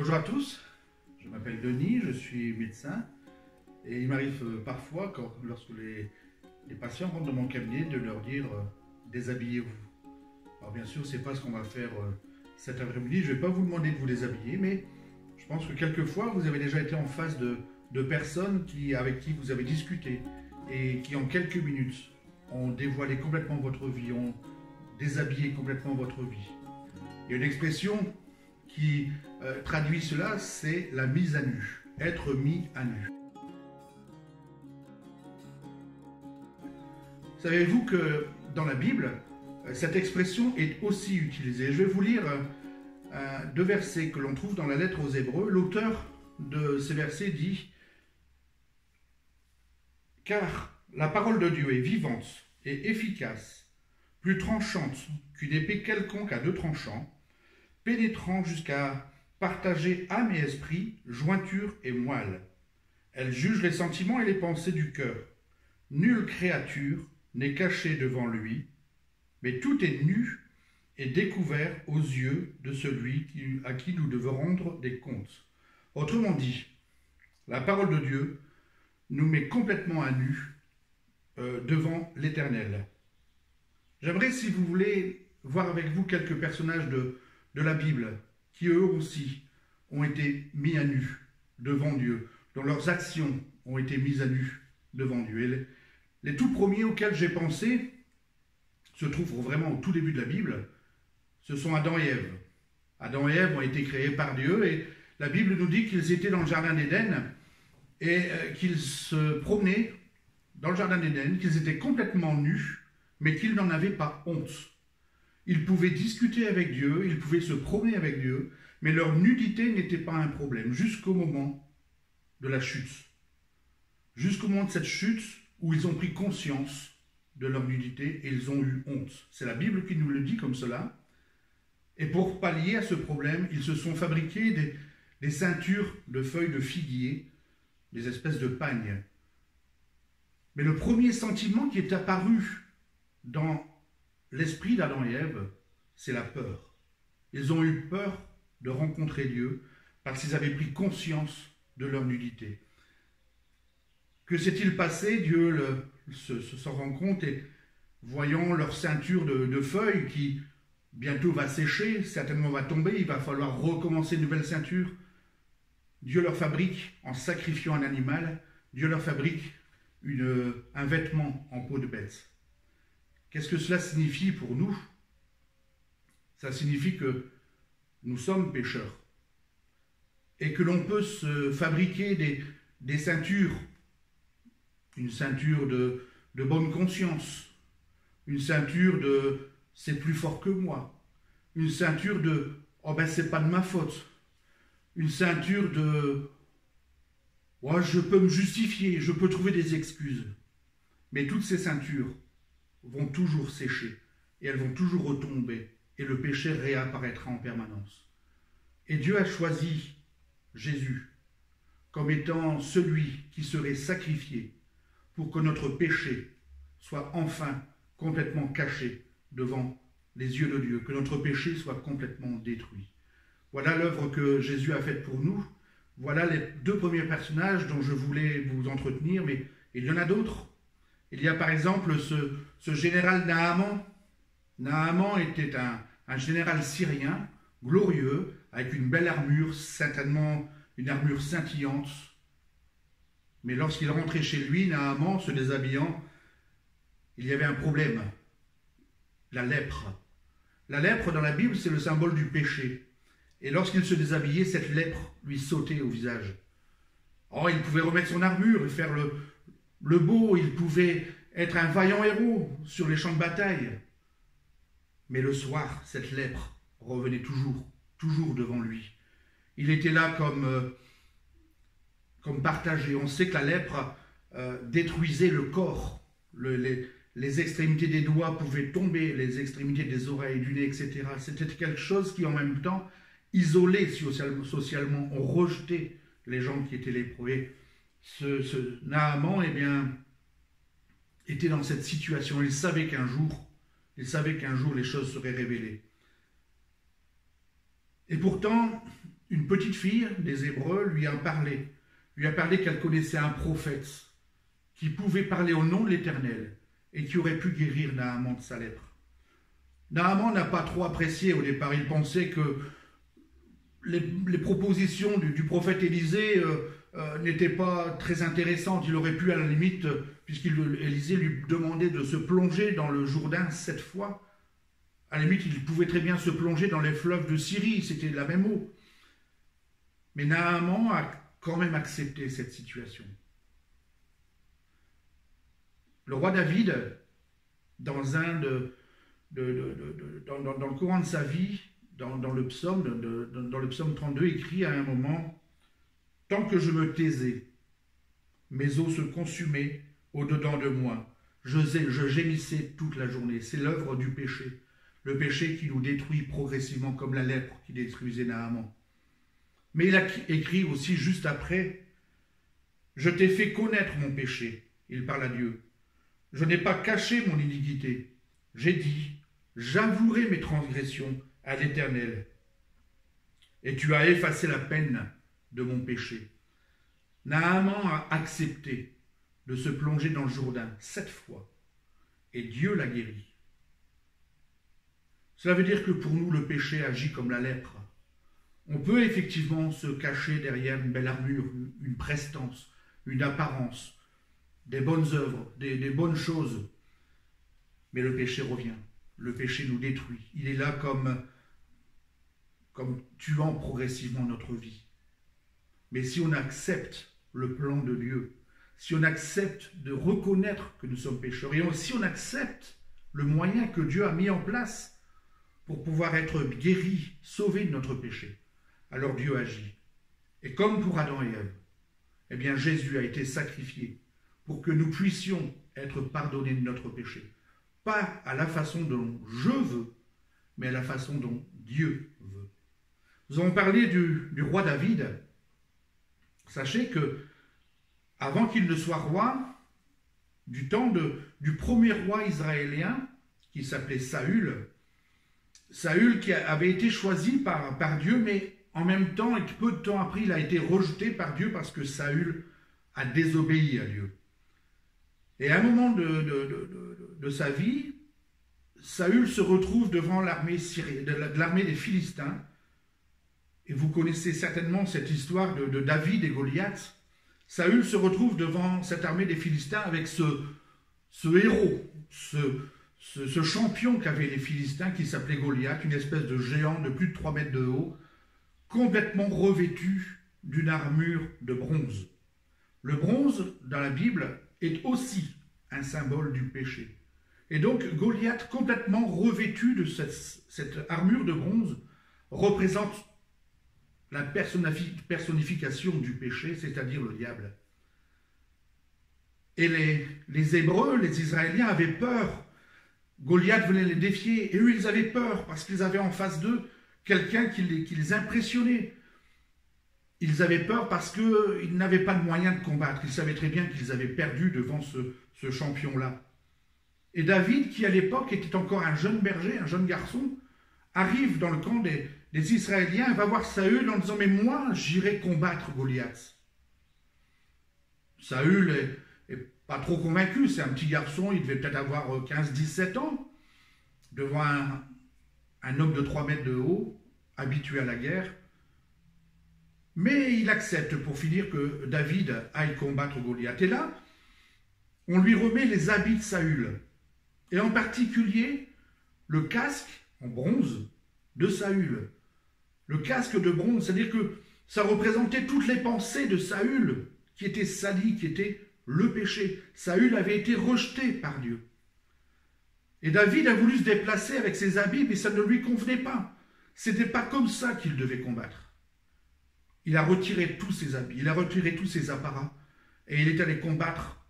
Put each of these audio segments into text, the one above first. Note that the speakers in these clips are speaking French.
Bonjour à tous, je m'appelle Denis, je suis médecin et il m'arrive parfois, lorsque les patients rentrent dans mon cabinet, de leur dire déshabillez-vous. Alors bien sûr, ce n'est pas ce qu'on va faire cet après-midi, je ne vais pas vous demander de vous déshabiller, mais je pense que quelquefois vous avez déjà été en face de personnes avec qui vous avez discuté et qui en quelques minutes ont dévoilé complètement votre vie, ont déshabillé complètement votre vie. Il y a une expression qui traduit cela, c'est la mise à nu, être mis à nu. Savez-vous que dans la Bible, cette expression est aussi utilisée? Je vais vous lire deux versets que l'on trouve dans la lettre aux Hébreux. L'auteur de ces versets dit « Car la parole de Dieu est vivante et efficace, plus tranchante qu'une épée quelconque à deux tranchants, pénétrant jusqu'à partager âme et esprit, jointure et moelle. Elle juge les sentiments et les pensées du cœur. Nulle créature n'est cachée devant lui, mais tout est nu et découvert aux yeux de celui à qui nous devons rendre des comptes. » Autrement dit, la parole de Dieu nous met complètement à nu devant l'Éternel. J'aimerais, si vous voulez, voir avec vous quelques personnages de la Bible qui eux aussi ont été mis à nu devant Dieu, dont leurs actions ont été mises à nu devant Dieu. Et les tout premiers auxquels j'ai pensé se trouvent vraiment au tout début de la Bible. Ce sont Adam et Ève. Adam et Ève ont été créés par Dieu et la Bible nous dit qu'ils étaient dans le jardin d'Éden et qu'ils se promenaient dans le jardin d'Éden, qu'ils étaient complètement nus, mais qu'ils n'en avaient pas honte. Ils pouvaient discuter avec Dieu, ils pouvaient se promener avec Dieu, mais leur nudité n'était pas un problème, jusqu'au moment de la chute. Jusqu'au moment de cette chute où ils ont pris conscience de leur nudité et ils ont eu honte. C'est la Bible qui nous le dit comme cela. Et pour pallier à ce problème, ils se sont fabriqués des ceintures de feuilles de figuier, des espèces de pagnes. Mais le premier sentiment qui est apparu dans l'esprit d'Adam et Ève, c'est la peur. Ils ont eu peur de rencontrer Dieu parce qu'ils avaient pris conscience de leur nudité. Que s'est-il passé? Dieu s'en rend compte et voyant leur ceinture de feuilles qui bientôt va sécher, certainement va tomber, il va falloir recommencer une nouvelle ceinture. Dieu leur fabrique, en sacrifiant un animal, Dieu leur fabrique un vêtement en peau de bête. Qu'est-ce que cela signifie pour nous? Ça signifie que nous sommes pécheurs et que l'on peut se fabriquer des ceintures, une ceinture de bonne conscience, une ceinture de « c'est plus fort que moi », une ceinture de « oh ben c'est pas de ma faute », une ceinture de « oh, je peux me justifier, je peux trouver des excuses ». Mais toutes ces ceintures vont toujours sécher et elles vont toujours retomber et le péché réapparaîtra en permanence. Et Dieu a choisi Jésus comme étant celui qui serait sacrifié pour que notre péché soit enfin complètement caché devant les yeux de Dieu, que notre péché soit complètement détruit. Voilà l'œuvre que Jésus a faite pour nous. Voilà les deux premiers personnages dont je voulais vous entretenir, mais il y en a d'autres. Il y a par exemple ce général Naaman. Naaman était un général syrien, glorieux, avec une belle armure, certainement une armure scintillante. Mais lorsqu'il rentrait chez lui, Naaman, se déshabillant, il y avait un problème, la lèpre. La lèpre dans la Bible, c'est le symbole du péché. Et lorsqu'il se déshabillait, cette lèpre lui sautait au visage. Oh, il pouvait remettre son armure et faire le beau, il pouvait être un vaillant héros sur les champs de bataille. Mais le soir, cette lèpre revenait toujours devant lui. Il était là comme partagé. On sait que la lèpre détruisait le corps. Les extrémités des doigts pouvaient tomber, les extrémités des oreilles, du nez, etc. C'était quelque chose qui, en même temps, isolait socialement. On rejetait les gens qui étaient lépreux. Ce Naaman, eh bien, était dans cette situation. Il savait qu'un jour les choses seraient révélées. Et pourtant, une petite fille des Hébreux lui a parlé qu'elle connaissait un prophète qui pouvait parler au nom de l'Éternel et qui aurait pu guérir Naaman de sa lèpre. Naaman n'a pas trop apprécié au départ. Il pensait que les propositions du prophète Élisée n'étaient pas très intéressantes. Il aurait pu, à la limite, puisqu'Élisée lui demandait de se plonger dans le Jourdain 7 fois, à la limite, il pouvait très bien se plonger dans les fleuves de Syrie, c'était la même eau. Mais Naaman a quand même accepté cette situation. Le roi David, dans le courant de sa vie, dans le psaume 32, écrit à un moment « Tant que je me taisais, mes os se consumaient au-dedans de moi. Je gémissais toute la journée. » C'est l'œuvre du péché. Le péché qui nous détruit progressivement comme la lèpre qui détruisait Naaman. Mais il a écrit aussi juste après « Je t'ai fait connaître mon péché. » Il parle à Dieu. « Je n'ai pas caché mon iniquité. J'ai dit, j'avouerai mes transgressions à l'Éternel. Et tu as effacé la peine de mon péché. » Naaman a accepté de se plonger dans le Jourdain 7 fois. Et Dieu l'a guéri. Cela veut dire que pour nous, le péché agit comme la lèpre. On peut effectivement se cacher derrière une belle armure, une prestance, une apparence, des bonnes œuvres, des bonnes choses. Mais le péché revient. Le péché nous détruit. Il est là comme tuant progressivement notre vie. Mais si on accepte le plan de Dieu, si on accepte de reconnaître que nous sommes pécheurs, et si on accepte le moyen que Dieu a mis en place pour pouvoir être guéri, sauvé de notre péché, alors Dieu agit. Et comme pour Adam et Ève, eh bien Jésus a été sacrifié pour que nous puissions être pardonnés de notre péché. Pas à la façon dont je veux, mais à la façon dont Dieu veut. Nous avons parlé du roi David. Sachez que, avant qu'il ne soit roi, du temps du premier roi israélien, qui s'appelait Saül qui avait été choisi par Dieu, mais en même temps, et peu de temps après, il a été rejeté par Dieu parce que Saül a désobéi à Dieu. Et à un moment de sa vie, Saül se retrouve devant l'armée des Philistins. Et vous connaissez certainement cette histoire de David et Goliath. Saül se retrouve devant cette armée des Philistins avec ce héros, ce champion qu'avaient les Philistins qui s'appelait Goliath, une espèce de géant de plus de 3 mètres de haut, complètement revêtu d'une armure de bronze. Le bronze, dans la Bible, est aussi un symbole du péché. Et donc Goliath, complètement revêtu de cette armure de bronze, représente la personnification du péché, c'est-à-dire le diable. Et les Hébreux, les Israéliens avaient peur. Goliath venait les défier, et eux ils avaient peur, parce qu'ils avaient en face d'eux quelqu'un qui les impressionnait. Ils avaient peur parce qu'ils n'avaient pas de moyens de combattre. Ils savaient très bien qu'ils avaient perdu devant ce champion-là. Et David, qui à l'époque était encore un jeune berger, un jeune garçon, arrive dans le camp des Israéliens et va voir Saül en disant « Mais moi, j'irai combattre Goliath. » Saül est pas trop convaincu, c'est un petit garçon, il devait peut-être avoir 15-17 ans, devant un homme de 3 mètres de haut, habitué à la guerre. Mais il accepte pour finir que David aille combattre Goliath. Et là, on lui remet les habits de Saül, et en particulier le casque en bronze de Saül. Le casque de bronze, c'est-à-dire que ça représentait toutes les pensées de Saül qui étaient salies, qui étaient le péché. Saül avait été rejeté par Dieu. Et David a voulu se déplacer avec ses habits, mais ça ne lui convenait pas. Ce n'était pas comme ça qu'il devait combattre. Il a retiré tous ses habits, il a retiré tous ses apparats, et il est allé combattre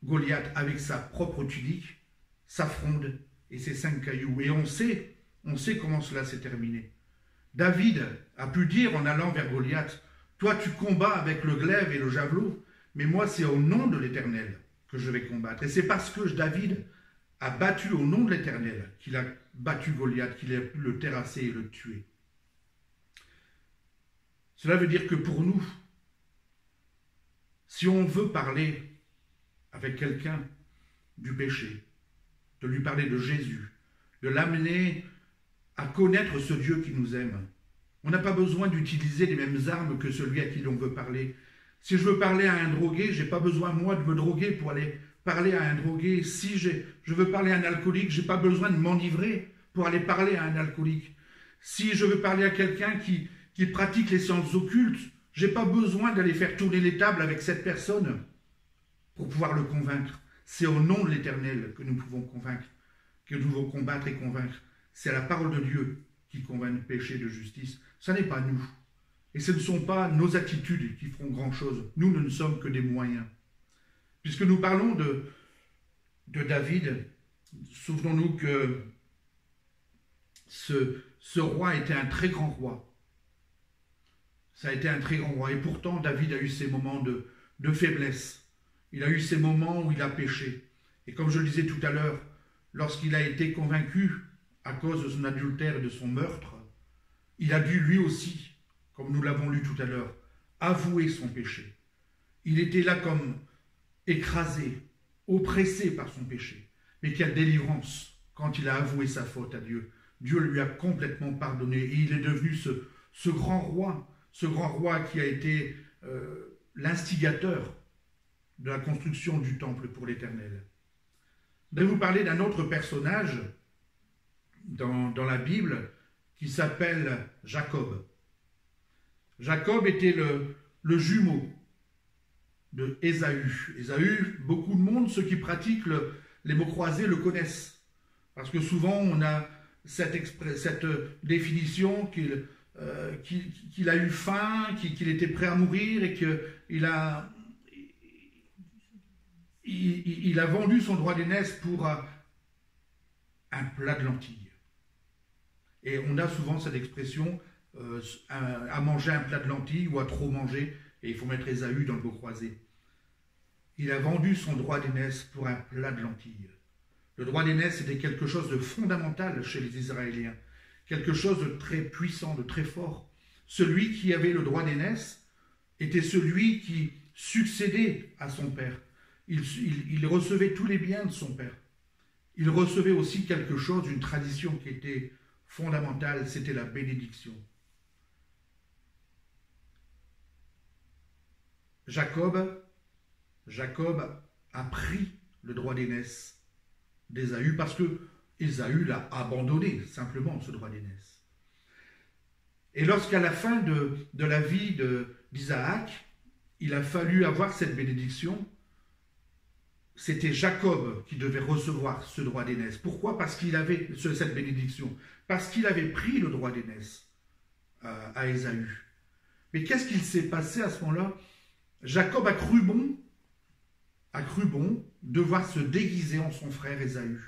Goliath avec sa propre tunique, sa fronde et ses 5 cailloux. Et on sait comment cela s'est terminé. David a pu dire en allant vers Goliath, « Toi tu combats avec le glaive et le javelot, mais moi c'est au nom de l'Éternel que je vais combattre. » Et c'est parce que David a battu au nom de l'Éternel qu'il a battu Goliath, qu'il a pu le terrasser et le tuer. Cela veut dire que pour nous, si on veut parler avec quelqu'un du péché, de lui parler de Jésus, de l'amener à connaître ce Dieu qui nous aime, on n'a pas besoin d'utiliser les mêmes armes que celui à qui l'on veut parler. Si je veux parler à un drogué, je n'ai pas besoin, moi, de me droguer pour aller parler à un drogué. Si je veux parler à un alcoolique, je n'ai pas besoin de m'enivrer pour aller parler à un alcoolique. Si je veux parler à quelqu'un qui pratique les sciences occultes, je n'ai pas besoin d'aller faire tourner les tables avec cette personne pour pouvoir le convaincre. C'est au nom de l'Éternel que nous pouvons convaincre, que nous pouvons combattre et convaincre. C'est la parole de Dieu qui convainc de péché, de justice. Ce n'est pas nous. Et ce ne sont pas nos attitudes qui feront grand-chose. Nous ne sommes que des moyens. Puisque nous parlons de David, souvenons-nous que ce roi était un très grand roi. Ça a été un très grand roi. Et pourtant, David a eu ses moments de faiblesse. Il a eu ses moments où il a péché. Et comme je le disais tout à l'heure, lorsqu'il a été convaincu à cause de son adultère et de son meurtre, il a dû lui aussi, comme nous l'avons lu tout à l'heure, avouer son péché. Il était là comme écrasé, oppressé par son péché. Mais quelle délivrance quand il a avoué sa faute à Dieu. Dieu lui a complètement pardonné et il est devenu ce grand roi qui a été l'instigateur de la construction du temple pour l'Éternel. Je vais vous parler d'un autre personnage dans la Bible qui s'appelle Jacob. Jacob était le jumeau de Ésaü. Ésaü, beaucoup de monde, ceux qui pratiquent les mots croisés le connaissent. Parce que souvent on a cette définition qu'il a eu faim, qu'il était prêt à mourir et qu'il a vendu son droit d'aînesse pour un plat de lentilles. Et on a souvent cette expression à manger un plat de lentilles ou à trop manger, et il faut mettre Ésaü dans le mot croisé. Il a vendu son droit d'aînesse pour un plat de lentilles. Le droit d'aînesse était quelque chose de fondamental chez les Israéliens, quelque chose de très puissant, de très fort. Celui qui avait le droit d'aînesse était celui qui succédait à son père. Il recevait tous les biens de son père. Il recevait aussi quelque chose, une tradition qui était fondamentale, c'était la bénédiction. Jacob a pris le droit d'aînesse d'Ésaü parce que Ésaü l'a abandonné simplement, ce droit d'aînesse. Et lorsqu'à la fin de la vie d'Isaac, il a fallu avoir cette bénédiction, c'était Jacob qui devait recevoir ce droit d'aînesse. Pourquoi? Parce qu'il avait cette bénédiction. Parce qu'il avait pris le droit d'aînesse à Ésaü. Mais qu'est-ce qu'il s'est passé à ce moment-là? Jacob a cru bon devoir se déguiser en son frère Ésaü.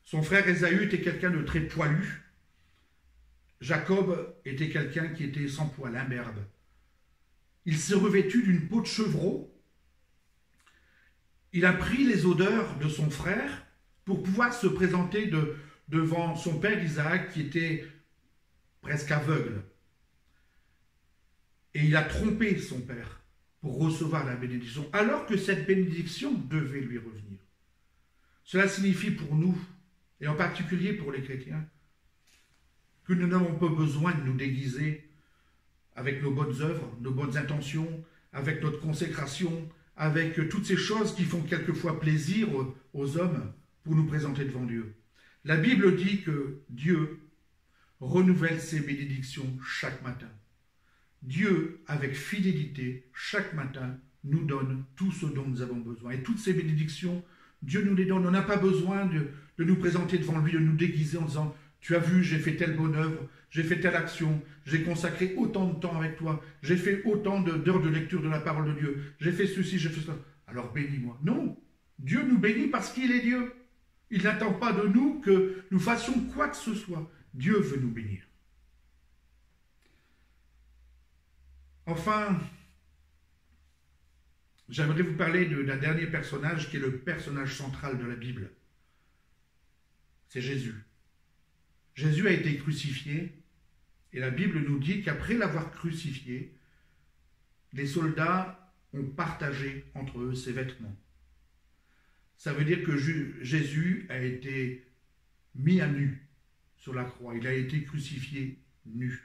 Son frère Ésaü était quelqu'un de très poilu. Jacob était quelqu'un qui était sans poil, imberbe. Il s'est revêtu d'une peau de chevreau. Il a pris les odeurs de son frère pour pouvoir se présenter devant son père Isaac qui était presque aveugle. Et il a trompé son père pour recevoir la bénédiction, alors que cette bénédiction devait lui revenir. Cela signifie pour nous, et en particulier pour les chrétiens, que nous n'avons pas besoin de nous déguiser avec nos bonnes œuvres, nos bonnes intentions, avec notre consécration, avec toutes ces choses qui font quelquefois plaisir aux hommes pour nous présenter devant Dieu. La Bible dit que Dieu renouvelle ses bénédictions chaque matin. Dieu, avec fidélité, chaque matin, nous donne tout ce dont nous avons besoin. Et toutes ces bénédictions, Dieu nous les donne. On n'a pas besoin de nous présenter devant lui, de nous déguiser en disant « Tu as vu, j'ai fait telle bonne œuvre, j'ai fait telle action, j'ai consacré autant de temps avec toi, j'ai fait autant d'heures de lecture de la parole de Dieu, j'ai fait ceci, j'ai fait cela. Alors bénis-moi. » Non, Dieu nous bénit parce qu'il est Dieu. Il n'attend pas de nous que nous fassions quoi que ce soit. Dieu veut nous bénir. Enfin, j'aimerais vous parler d'un dernier personnage qui est le personnage central de la Bible. C'est Jésus. Jésus a été crucifié Et la Bible nous dit qu'après l'avoir crucifié, les soldats ont partagé entre eux ses vêtements. Ça veut dire que Jésus a été mis à nu sur la croix. Il a été crucifié nu.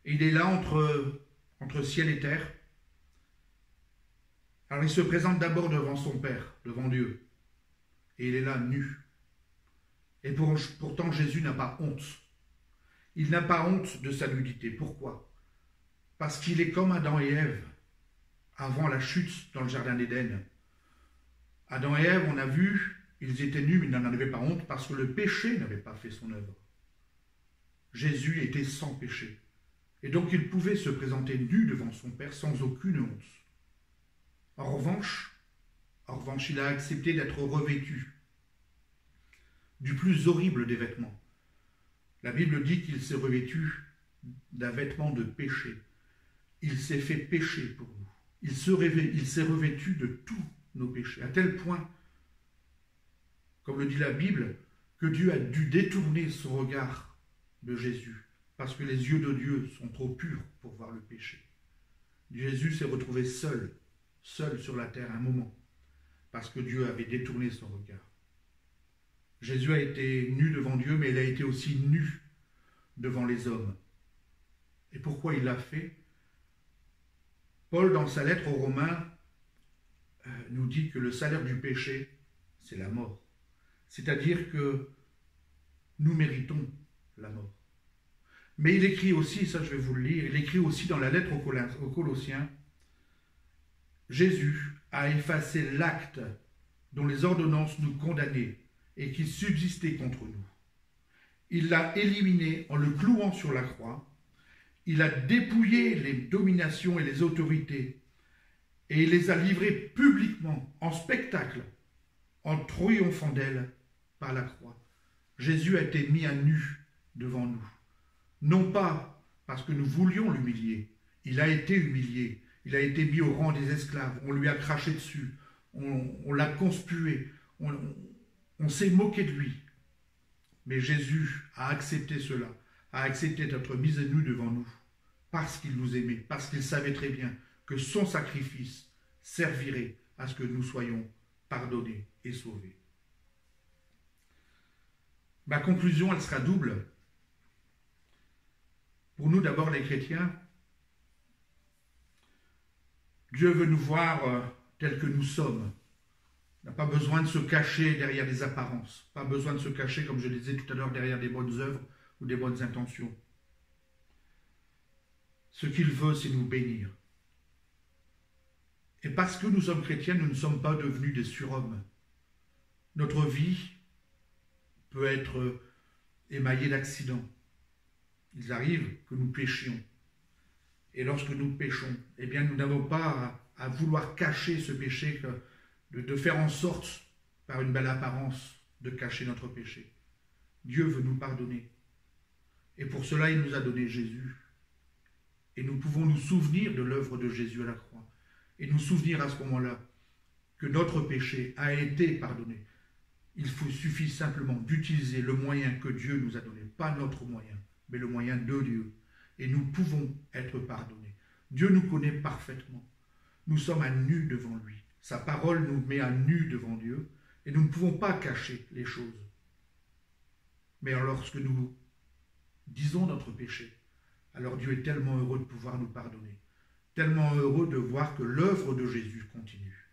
Et il est là entre ciel et terre. Alors il se présente d'abord devant son Père, devant Dieu. Et il est là nu. Et pourtant Jésus n'a pas honte. Il n'a pas honte de sa nudité. Pourquoi? Parce qu'il est comme Adam et Ève avant la chute dans le jardin d'Éden. Adam et Ève, on a vu, ils étaient nus, mais ils n'en avaient pas honte parce que le péché n'avait pas fait son œuvre. Jésus était sans péché. Et donc il pouvait se présenter nu devant son Père sans aucune honte. En revanche, il a accepté d'être revêtu du plus horrible des vêtements. La Bible dit qu'il s'est revêtu d'un vêtement de péché. Il s'est fait pécher pour nous. Il s'est revêtu de tous nos péchés, à tel point, comme le dit la Bible, que Dieu a dû détourner son regard de Jésus, parce que les yeux de Dieu sont trop purs pour voir le péché. Jésus s'est retrouvé seul sur la terre un moment, parce que Dieu avait détourné son regard. Jésus a été nu devant Dieu, mais il a été aussi nu devant les hommes. Et pourquoi il l'a fait? Paul, dans sa lettre aux Romains, nous dit que le salaire du péché, c'est la mort. C'est-à-dire que nous méritons la mort. Mais il écrit aussi, ça je vais vous le lire, il écrit aussi dans la lettre aux Colossiens, Jésus a effacé l'acte dont les ordonnances nous condamnaient et qui subsistait contre nous. Il l'a éliminé en le clouant sur la croix. Il a dépouillé les dominations et les autorités et il les a livrées publiquement, en spectacle, en triomphant d'elles par la croix. Jésus a été mis à nu devant nous. Non pas parce que nous voulions l'humilier. Il a été humilié. Il a été mis au rang des esclaves. On lui a craché dessus. On l'a conspué. On s'est moqué de lui. Mais Jésus a accepté cela, a accepté d'être mis à nu devant nous, parce qu'il nous aimait, parce qu'il savait très bien que son sacrifice servirait à ce que nous soyons pardonnés et sauvés. Ma conclusion, elle sera double. Pour nous, d'abord, les chrétiens, Dieu veut nous voir tels que nous sommes. On n'a pas besoin de se cacher derrière des apparences, pas besoin de se cacher, comme je le disais tout à l'heure, derrière des bonnes œuvres ou des bonnes intentions. Ce qu'il veut, c'est nous bénir. Et parce que nous sommes chrétiens, nous ne sommes pas devenus des surhommes. Notre vie peut être émaillée d'accidents. Il arrive que nous péchions. Et lorsque nous péchons, eh bien, nous n'avons pas à vouloir cacher ce péché, de faire en sorte, par une belle apparence, de cacher notre péché. Dieu veut nous pardonner. Et pour cela, il nous a donné Jésus. Et nous pouvons nous souvenir de l'œuvre de Jésus à la croix. Et nous souvenir à ce moment-là que notre péché a été pardonné. Il suffit simplement d'utiliser le moyen que Dieu nous a donné. Pas notre moyen, mais le moyen de Dieu. Et nous pouvons être pardonnés. Dieu nous connaît parfaitement. Nous sommes à nu devant lui. Sa parole nous met à nu devant Dieu. Et nous ne pouvons pas cacher les choses. Mais lorsque nous disons notre péché, alors Dieu est tellement heureux de pouvoir nous pardonner, tellement heureux de voir que l'œuvre de Jésus continue.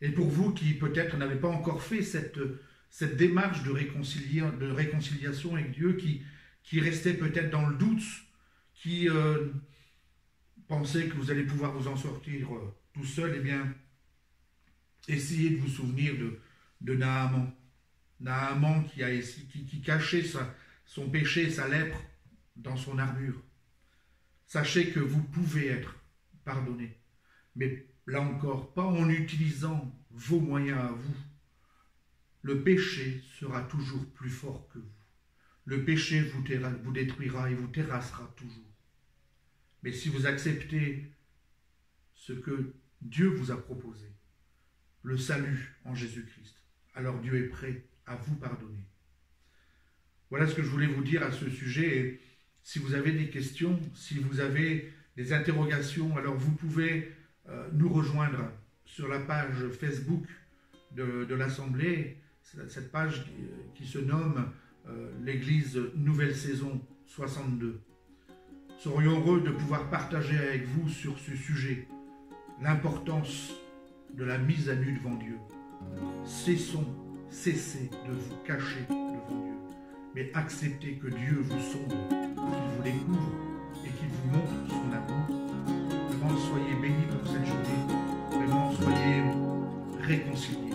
Et pour vous qui peut-être n'avez pas encore fait cette démarche de réconciliation avec Dieu, qui restait peut-être dans le doute, qui pensait que vous allez pouvoir vous en sortir tout seul, eh bien, essayez de vous souvenir de Naaman. Naaman qui cachait son péché, sa lèpre, dans son armure. Sachez que vous pouvez être pardonné. Mais là encore, pas en utilisant vos moyens à vous. Le péché sera toujours plus fort que vous. Le péché vous détruira et vous terrassera toujours. Mais si vous acceptez ce que Dieu vous a proposé, le salut en Jésus-Christ, alors Dieu est prêt à vous pardonner. Voilà ce que je voulais vous dire à ce sujet. Si vous avez des questions, si vous avez des interrogations, alors vous pouvez nous rejoindre sur la page Facebook de l'Assemblée, cette page qui se nomme l'Église Nouvelle Saison 62. Nous serions heureux de pouvoir partager avec vous sur ce sujet l'importance de la mise à nu devant Dieu. Cessez de vous cacher devant Dieu, mais acceptez que Dieu vous sonde, qu'il vous découvre et qu'il vous montre son amour. Vraiment, soyez bénis pour cette journée, vraiment, soyez réconciliés.